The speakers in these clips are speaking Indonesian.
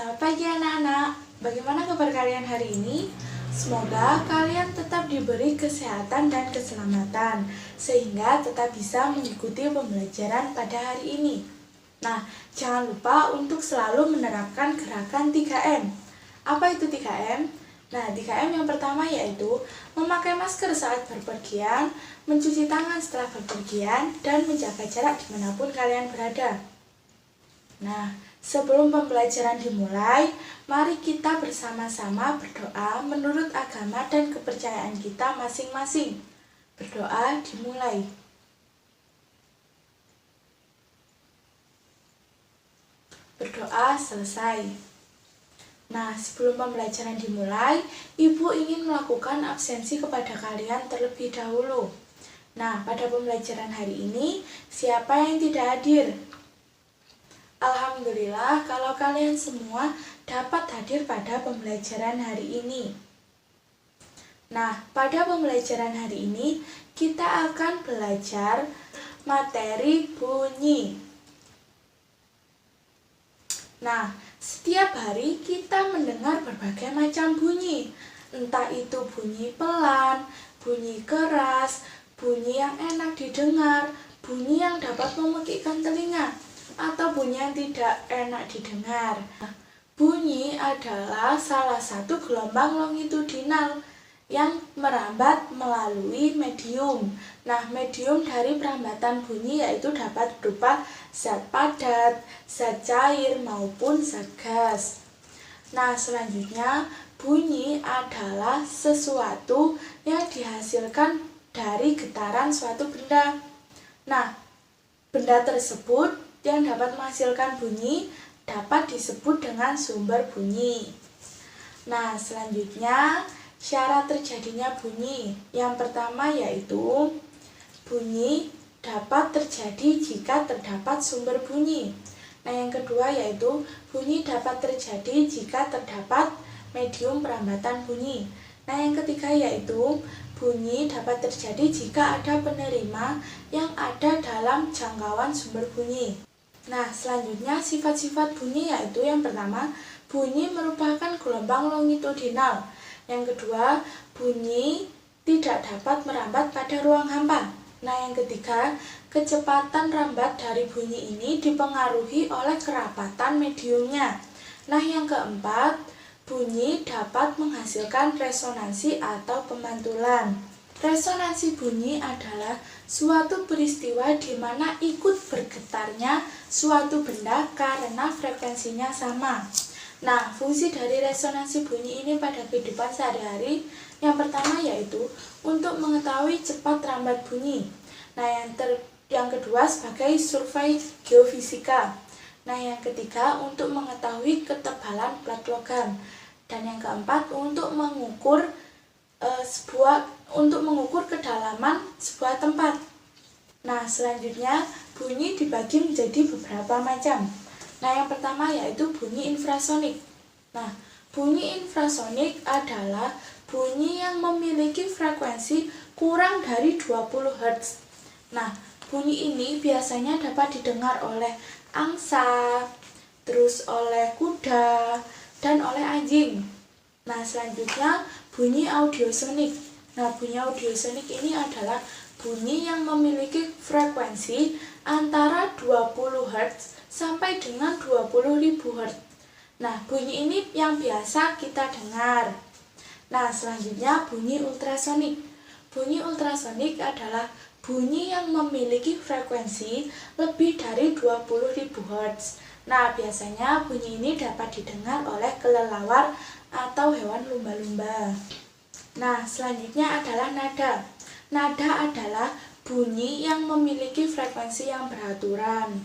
Selamat pagi anak-anak, bagaimana kabar kalian hari ini? Semoga kalian tetap diberi kesehatan dan keselamatan sehingga tetap bisa mengikuti pembelajaran pada hari ini. Nah, jangan lupa untuk selalu menerapkan gerakan 3M. Apa itu 3M? Nah, 3M yang pertama yaitu memakai masker saat berpergian, mencuci tangan setelah berpergian, dan menjaga jarak dimanapun kalian berada. Nah, sebelum pembelajaran dimulai, mari kita bersama-sama berdoa menurut agama dan kepercayaan kita masing-masing. Berdoa dimulai. Berdoa selesai. Nah, sebelum pembelajaran dimulai, Ibu ingin melakukan absensi kepada kalian terlebih dahulu. Nah, pada pembelajaran hari ini, siapa yang tidak hadir? Alhamdulillah kalau kalian semua dapat hadir pada pembelajaran hari ini. Nah, pada pembelajaran hari ini kita akan belajar materi bunyi. Nah, setiap hari kita mendengar berbagai macam bunyi. Entah itu bunyi pelan, bunyi keras, bunyi yang enak didengar, bunyi yang dapat memekikkan telinga, atau bunyi yang tidak enak didengar. Bunyi adalah salah satu gelombang longitudinal yang merambat melalui medium. Nah, medium dari perambatan bunyi yaitu dapat berupa zat padat, zat cair, maupun zat gas. Nah, selanjutnya bunyi adalah sesuatu yang dihasilkan dari getaran suatu benda. Nah, benda tersebut yang dapat menghasilkan bunyi dapat disebut dengan sumber bunyi. Nah, selanjutnya syarat terjadinya bunyi. Yang pertama yaitu bunyi dapat terjadi jika terdapat sumber bunyi. Nah, yang kedua yaitu bunyi dapat terjadi jika terdapat medium perambatan bunyi. Nah, yang ketiga yaitu bunyi dapat terjadi jika ada penerima yang ada dalam jangkauan sumber bunyi. Nah, selanjutnya sifat-sifat bunyi yaitu yang pertama, bunyi merupakan gelombang longitudinal. Yang kedua, bunyi tidak dapat merambat pada ruang hampa. Nah, yang ketiga, kecepatan rambat dari bunyi ini dipengaruhi oleh kerapatan mediumnya. Nah, yang keempat, bunyi dapat menghasilkan resonansi atau pemantulan. Resonansi bunyi adalah suatu peristiwa di mana ikut bergetarnya suatu benda karena frekuensinya sama. Nah, fungsi dari resonansi bunyi ini pada kehidupan sehari-hari yang pertama yaitu untuk mengetahui cepat rambat bunyi. Nah, yang kedua sebagai survei geofisika. Nah, yang ketiga untuk mengetahui ketebalan plat logam. Dan yang keempat untuk mengukur kedalaman sebuah tempat. Nah, selanjutnya bunyi dibagi menjadi beberapa macam. Nah, yang pertama yaitu bunyi infrasonik. Nah, bunyi infrasonik adalah bunyi yang memiliki frekuensi kurang dari 20 Hz. Nah, bunyi ini biasanya dapat didengar oleh angsa, terus oleh kuda, dan oleh anjing. Nah, selanjutnya bunyi audiosonik. Nah, bunyi audiosonik ini adalah bunyi yang memiliki frekuensi antara 20 Hz sampai dengan 20.000 Hz. Nah, bunyi ini yang biasa kita dengar. Nah, selanjutnya bunyi ultrasonik. Bunyi ultrasonik adalah bunyi yang memiliki frekuensi lebih dari 20.000 Hz. Nah, biasanya bunyi ini dapat didengar oleh kelelawar atau hewan lumba-lumba. Nah, selanjutnya adalah nada. Nada adalah bunyi yang memiliki frekuensi yang beraturan.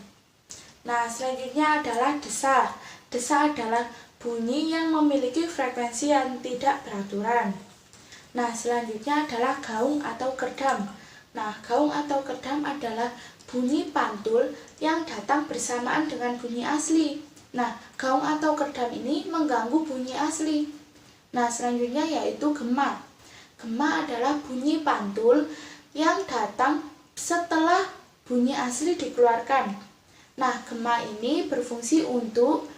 Nah, selanjutnya adalah desa. Desa adalah bunyi yang memiliki frekuensi yang tidak beraturan. Nah, selanjutnya adalah gaung atau kerdam. Nah, gaung atau kerdam adalah bunyi pantul yang datang bersamaan dengan bunyi asli. Nah, gaung atau kerdam ini mengganggu bunyi asli. Nah, selanjutnya yaitu gema. Gema adalah bunyi pantul yang datang setelah bunyi asli dikeluarkan. Nah, gema ini berfungsi untuk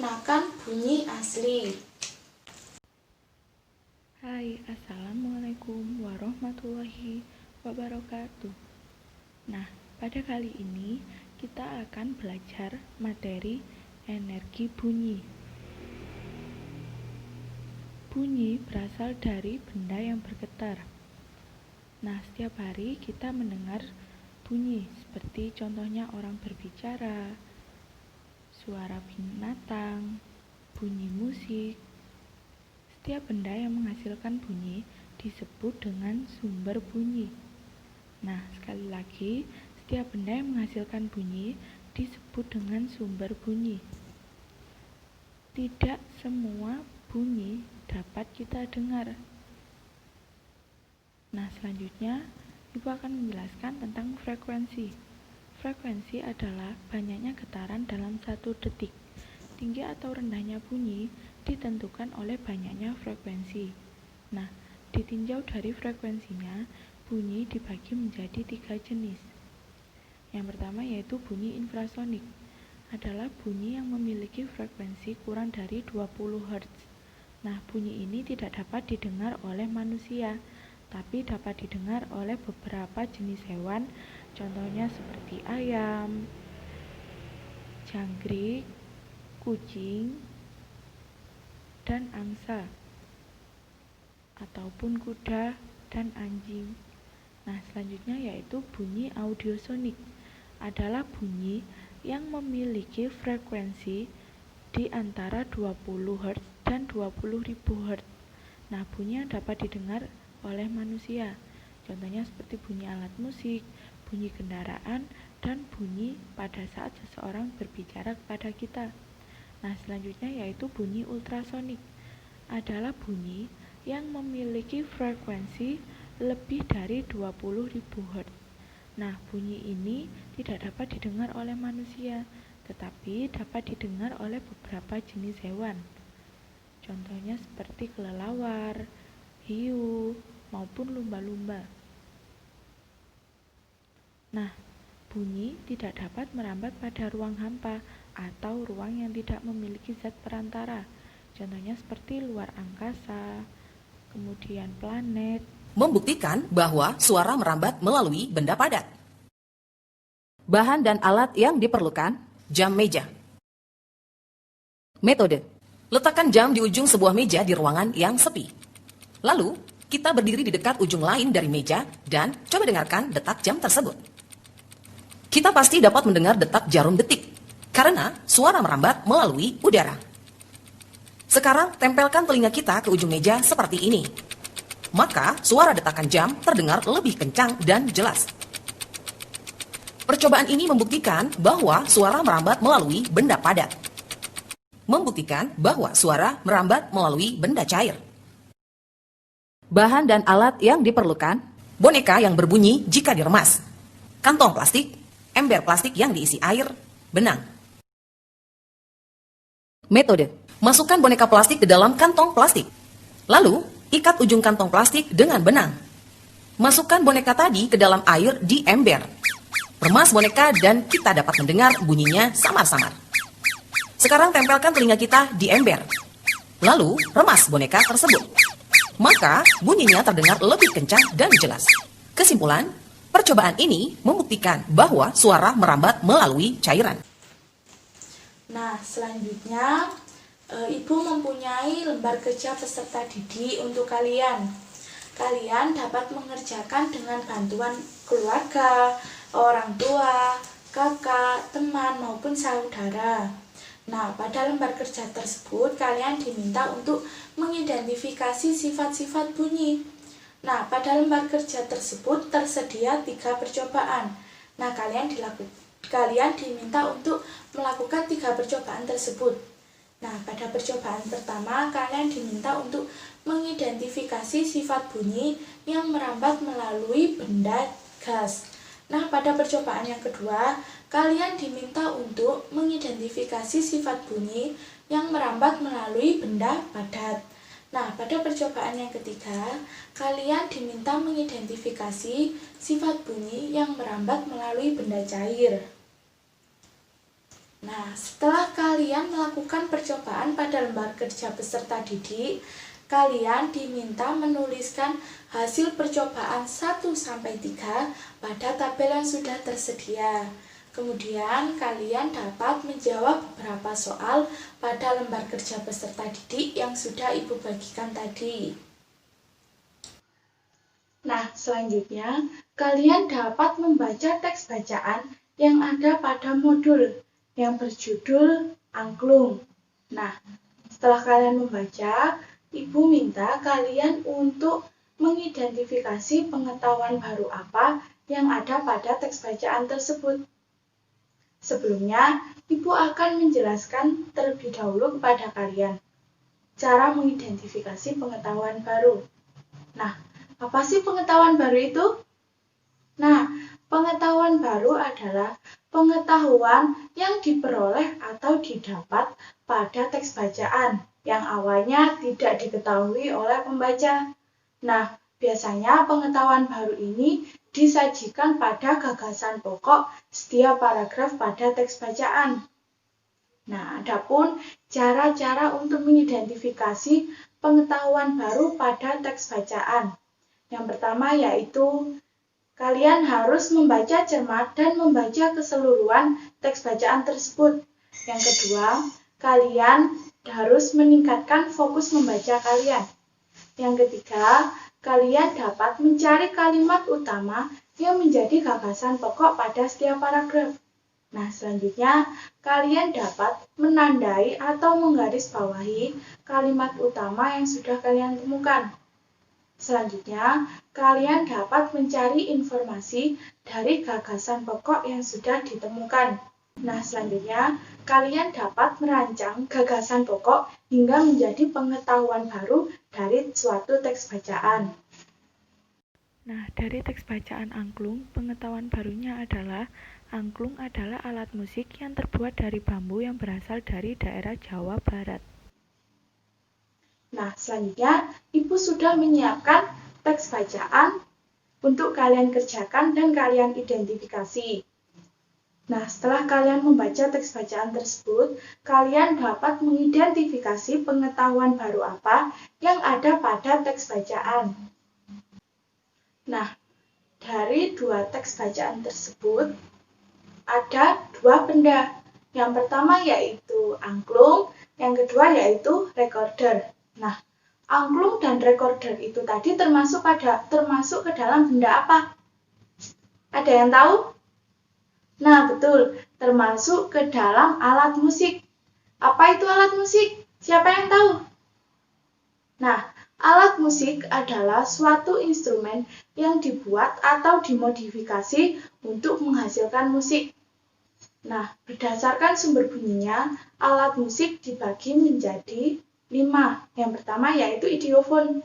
kenakan bunyi asli. Hai, Assalamualaikum warahmatullahi wabarakatuh. Nah, pada kali ini kita akan belajar materi energi bunyi. Bunyi berasal dari benda yang bergetar. Nah, setiap hari kita mendengar bunyi seperti contohnya orang berbicara, suara binatang, bunyi musik. Setiap benda yang menghasilkan bunyi disebut dengan sumber bunyi. Nah, sekali lagi, setiap benda yang menghasilkan bunyi disebut dengan sumber bunyi. Tidak semua bunyi dapat kita dengar. Nah, selanjutnya Ibu akan menjelaskan tentang frekuensi. Frekuensi adalah banyaknya getaran dalam 1 detik. Tinggi atau rendahnya bunyi ditentukan oleh banyaknya frekuensi. Nah, ditinjau dari frekuensinya, bunyi dibagi menjadi 3 jenis. Yang pertama yaitu bunyi infrasonik. Adalah bunyi yang memiliki frekuensi kurang dari 20 Hz. Nah, bunyi ini tidak dapat didengar oleh manusia, tapi dapat didengar oleh beberapa jenis hewan, contohnya seperti ayam, jangkrik, kucing, dan angsa, ataupun kuda dan anjing. Nah, selanjutnya yaitu bunyi audiosonik. Adalah bunyi yang memiliki frekuensi di antara 20 Hz dan 20.000 Hz. Nah, bunyi yang dapat didengar oleh manusia, contohnya seperti bunyi alat musik, bunyi kendaraan, dan bunyi pada saat seseorang berbicara kepada kita. Nah, selanjutnya yaitu bunyi ultrasonik. Adalah bunyi yang memiliki frekuensi lebih dari 20.000 Hz. Nah, bunyi ini tidak dapat didengar oleh manusia, tetapi dapat didengar oleh beberapa jenis hewan. Contohnya seperti kelelawar, hiu, maupun lumba-lumba. Nah, bunyi tidak dapat merambat pada ruang hampa atau ruang yang tidak memiliki zat perantara. Contohnya seperti luar angkasa, kemudian planet. Membuktikan bahwa suara merambat melalui benda padat. Bahan dan alat yang diperlukan, jam meja. Metode: letakkan jam di ujung sebuah meja di ruangan yang sepi. Lalu, kita berdiri di dekat ujung lain dari meja dan coba dengarkan detak jam tersebut. Kita pasti dapat mendengar detak jarum detik, karena suara merambat melalui udara. Sekarang tempelkan telinga kita ke ujung meja seperti ini. Maka suara detakan jam terdengar lebih kencang dan jelas. Percobaan ini membuktikan bahwa suara merambat melalui benda padat. Membuktikan bahwa suara merambat melalui benda cair. Bahan dan alat yang diperlukan, boneka yang berbunyi jika diremas, kantong plastik, ember plastik yang diisi air, benang. Metode: masukkan boneka plastik ke dalam kantong plastik. Lalu, ikat ujung kantong plastik dengan benang. Masukkan boneka tadi ke dalam air di ember. Remas boneka dan kita dapat mendengar bunyinya samar-samar. Sekarang tempelkan telinga kita di ember. Lalu, remas boneka tersebut. Maka, bunyinya terdengar lebih kencang dan jelas. Kesimpulan, percobaan ini membuktikan bahwa suara merambat melalui cairan. Nah, selanjutnya Ibu mempunyai lembar kerja peserta didik untuk kalian. Kalian dapat mengerjakan dengan bantuan keluarga, orang tua, kakak, teman, maupun saudara. Nah, pada lembar kerja tersebut, kalian diminta untuk mengidentifikasi sifat-sifat bunyi. Nah, pada lembar kerja tersebut tersedia 3 percobaan. Nah, kalian diminta untuk melakukan 3 percobaan tersebut. Nah, pada percobaan pertama, kalian diminta untuk mengidentifikasi sifat bunyi yang merambat melalui benda gas. Nah, pada percobaan yang kedua, kalian diminta untuk mengidentifikasi sifat bunyi yang merambat melalui benda padat. Nah, pada percobaan yang ketiga, kalian diminta mengidentifikasi sifat bunyi yang merambat melalui benda cair. Nah, setelah kalian kalian melakukan percobaan pada lembar kerja peserta didik, kalian diminta menuliskan hasil percobaan 1-3 pada tabel yang sudah tersedia. Kemudian kalian dapat menjawab beberapa soal pada lembar kerja peserta didik yang sudah Ibu bagikan tadi. Nah, selanjutnya kalian dapat membaca teks bacaan yang ada pada modul yang berjudul angklung. Nah, setelah kalian membaca, Ibu minta kalian untuk mengidentifikasi pengetahuan baru apa yang ada pada teks bacaan tersebut. Sebelumnya, Ibu akan menjelaskan terlebih dahulu kepada kalian cara mengidentifikasi pengetahuan baru. Nah, apa sih pengetahuan baru itu? Nah, pengetahuan baru adalah pengetahuan yang diperoleh atau didapat pada teks bacaan yang awalnya tidak diketahui oleh pembaca. Nah, biasanya pengetahuan baru ini disajikan pada gagasan pokok setiap paragraf pada teks bacaan. Nah, adapun cara-cara untuk mengidentifikasi pengetahuan baru pada teks bacaan. Yang pertama yaitu kalian harus membaca cermat dan membaca keseluruhan teks bacaan tersebut. Yang kedua, kalian harus meningkatkan fokus membaca kalian. Yang ketiga, kalian dapat mencari kalimat utama yang menjadi gagasan pokok pada setiap paragraf. Nah, selanjutnya kalian dapat menandai atau menggarisbawahi kalimat utama yang sudah kalian temukan. Selanjutnya, kalian dapat mencari informasi dari gagasan pokok yang sudah ditemukan. Nah, selanjutnya, kalian dapat merancang gagasan pokok hingga menjadi pengetahuan baru dari suatu teks bacaan. Nah, dari teks bacaan angklung, pengetahuan barunya adalah angklung adalah alat musik yang terbuat dari bambu yang berasal dari daerah Jawa Barat. Nah, selanjutnya Ibu sudah menyiapkan teks bacaan untuk kalian kerjakan dan kalian identifikasi. Nah, setelah kalian membaca teks bacaan tersebut, kalian dapat mengidentifikasi pengetahuan baru apa yang ada pada teks bacaan. Nah, dari dua teks bacaan tersebut, ada dua benda. Yang pertama yaitu angklung, yang kedua yaitu recorder. Nah, angklung dan recorder itu tadi termasuk ke dalam benda apa? Ada yang tahu? Nah, betul, termasuk ke dalam alat musik. Apa itu alat musik? Siapa yang tahu? Nah, alat musik adalah suatu instrumen yang dibuat atau dimodifikasi untuk menghasilkan musik. Nah, berdasarkan sumber bunyinya, alat musik dibagi menjadi 5. Yang pertama yaitu idiofon.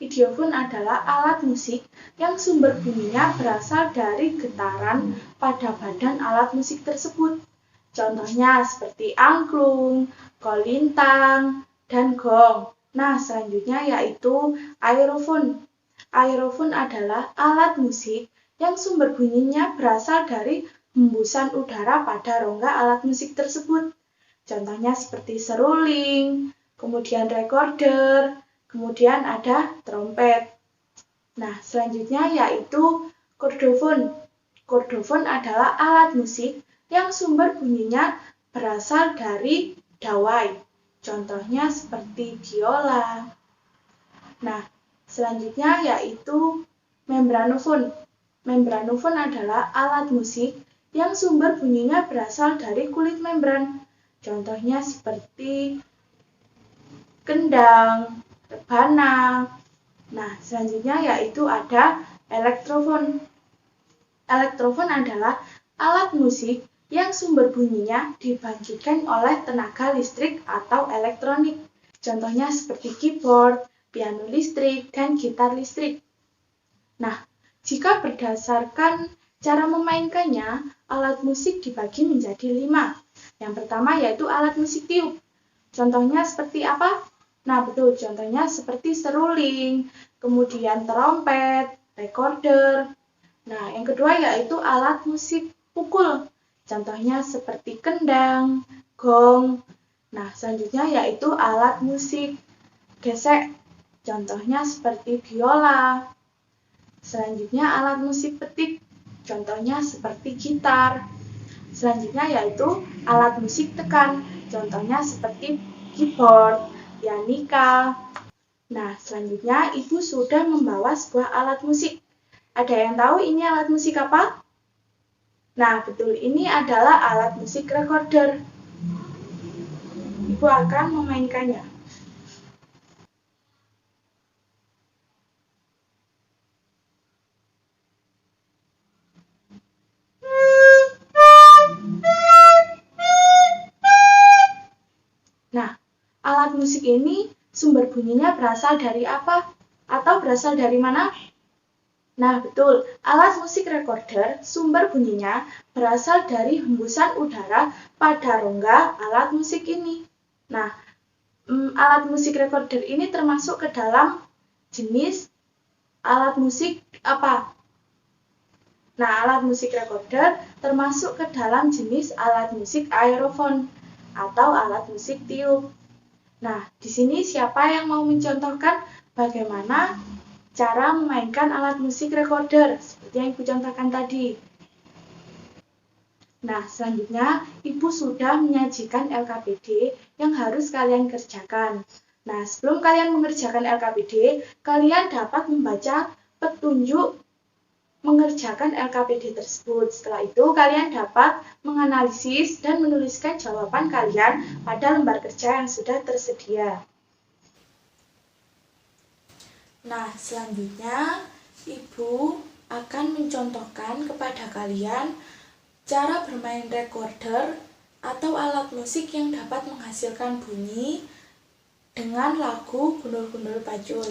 Idiofon adalah alat musik yang sumber bunyinya berasal dari getaran pada badan alat musik tersebut. Contohnya seperti angklung, kolintang, dan gong. Nah, selanjutnya yaitu aerofon. Aerofon adalah alat musik yang sumber bunyinya berasal dari hembusan udara pada rongga alat musik tersebut. Contohnya seperti seruling, kemudian recorder, kemudian ada trompet. Nah, selanjutnya yaitu kordofon. Kordofon adalah alat musik yang sumber bunyinya berasal dari dawai. Contohnya seperti biola. Nah, selanjutnya yaitu membranofon. Membranofon adalah alat musik yang sumber bunyinya berasal dari kulit membran. Contohnya seperti kendang, rebana. Nah, selanjutnya yaitu ada elektrofon. Elektrofon adalah alat musik yang sumber bunyinya dibangkitkan oleh tenaga listrik atau elektronik. Contohnya seperti keyboard, piano listrik, dan gitar listrik. Nah, jika berdasarkan cara memainkannya, alat musik dibagi menjadi 5. Yang pertama yaitu alat musik tiup. Contohnya seperti apa? Nah, betul, contohnya seperti seruling, kemudian trompet, recorder. Nah, yang kedua yaitu alat musik pukul. Contohnya seperti kendang, gong. Nah, selanjutnya yaitu alat musik gesek. Contohnya seperti biola. Selanjutnya alat musik petik. Contohnya seperti gitar. Selanjutnya yaitu alat musik tekan. Contohnya seperti keyboard, pianika. Nah, selanjutnya Ibu sudah membawa sebuah alat musik. Ada yang tahu ini alat musik apa? Nah, betul, ini adalah alat musik recorder. Ibu akan memainkannya. Nah, alat musik ini sumber bunyinya berasal dari apa? Atau berasal dari mana? Nah, betul. Alat musik recorder sumber bunyinya berasal dari hembusan udara pada rongga alat musik ini. Nah, alat musik recorder ini termasuk ke dalam jenis alat musik apa? Nah, alat musik recorder termasuk ke dalam jenis alat musik aerofon atau alat musik tiup. Nah, di sini siapa yang mau mencontohkan bagaimana cara memainkan alat musik recorder seperti yang Ibu contohkan tadi? Nah, selanjutnya Ibu sudah menyajikan LKPD yang harus kalian kerjakan. Nah, sebelum kalian mengerjakan LKPD, kalian dapat membaca petunjuk mengerjakan LKPD tersebut. Setelah itu, kalian dapat menganalisis dan menuliskan jawaban kalian pada lembar kerja yang sudah tersedia. Nah, selanjutnya Ibu akan mencontohkan kepada kalian cara bermain recorder atau alat musik yang dapat menghasilkan bunyi dengan lagu Gundul-Gundul Pacul.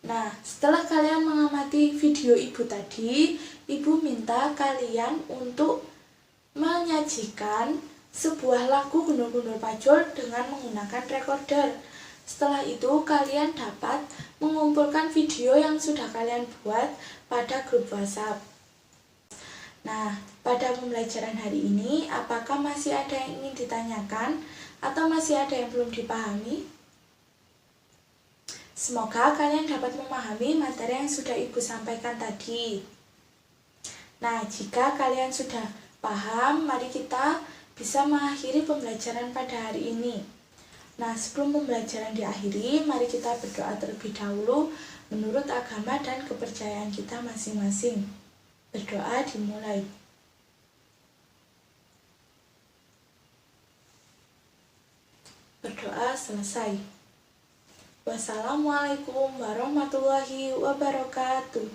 Nah, setelah kalian mengamati video Ibu tadi, Ibu minta kalian untuk menyajikan sebuah lagu Gundul-Gundul Pacul dengan menggunakan recorder. Setelah itu, kalian dapat mengumpulkan video yang sudah kalian buat pada grup WhatsApp. Nah, pada pembelajaran hari ini, apakah masih ada yang ingin ditanyakan atau masih ada yang belum dipahami? Semoga kalian dapat memahami materi yang sudah Ibu sampaikan tadi. Nah, jika kalian sudah paham, mari kita bisa mengakhiri pembelajaran pada hari ini. Nah, sebelum pembelajaran diakhiri, mari kita berdoa terlebih dahulu menurut agama dan kepercayaan kita masing-masing. Berdoa dimulai. Berdoa selesai. Wassalamualaikum warahmatullahi wabarakatuh.